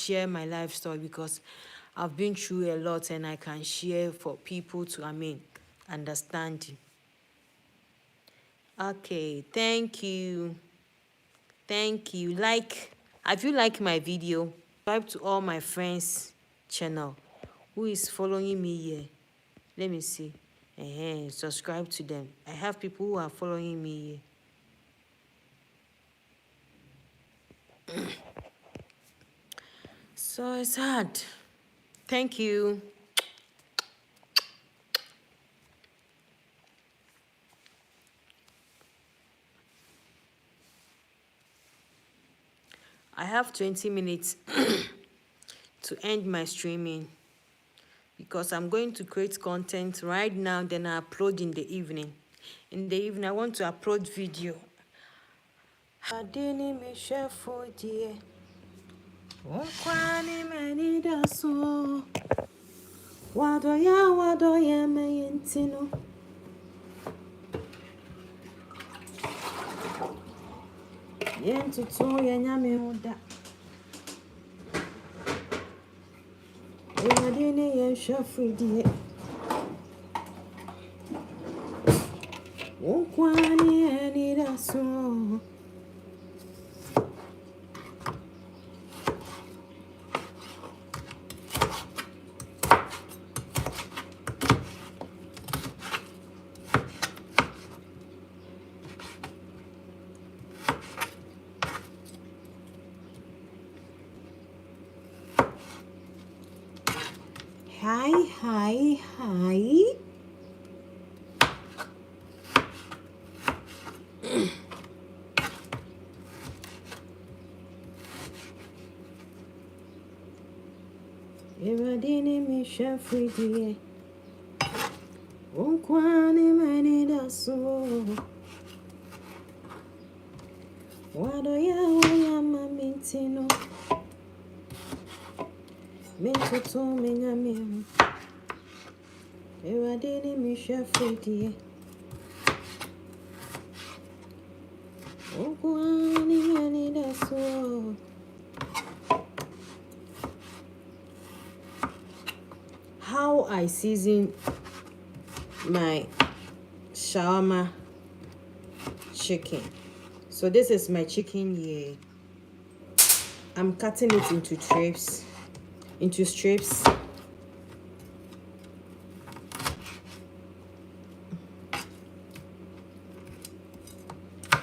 share my life story because I've been through a lot and I can share for people to, understand you. Okay, thank you. Thank you. Have you liked my video? Subscribe to all my friends' channel. Who is following me here? Let me see. Subscribe to them. I have people who are following me here. So it's hard. Thank you. I have 20 minutes to end my streaming because I'm going to create content right now, then I upload in the evening. In the evening, I want to upload video. Hi. Eradini mi shafridie. Unkwani manida so. Wado ya mamintino. Mintutu minyami. Eradini mi shafridie. Unkwani manida so. How I season my shawarma chicken. So this is my chicken here. I'm cutting it into strips.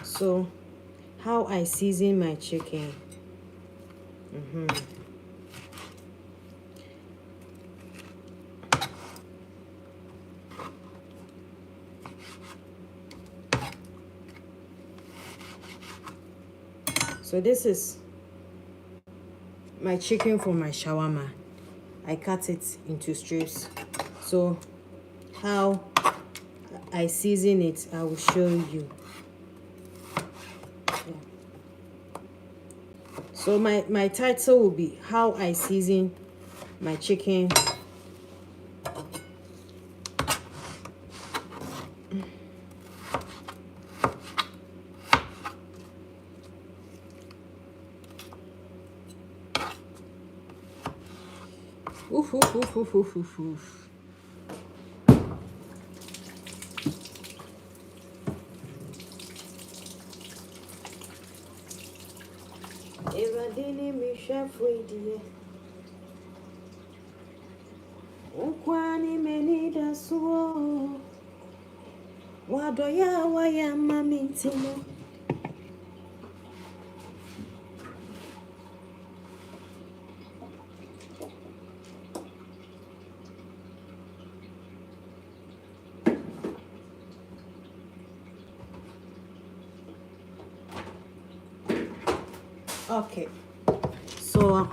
So how I season my chicken. So this is my chicken for my shawarma. I cut it into strips. So how I season it, I will show you. So my title will be how I season my chicken. Evadini mi shafridie. Unkwani menida so. Wado ya mamintino. Okay, so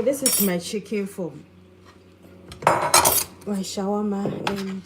this is my chicken for my shawarma, and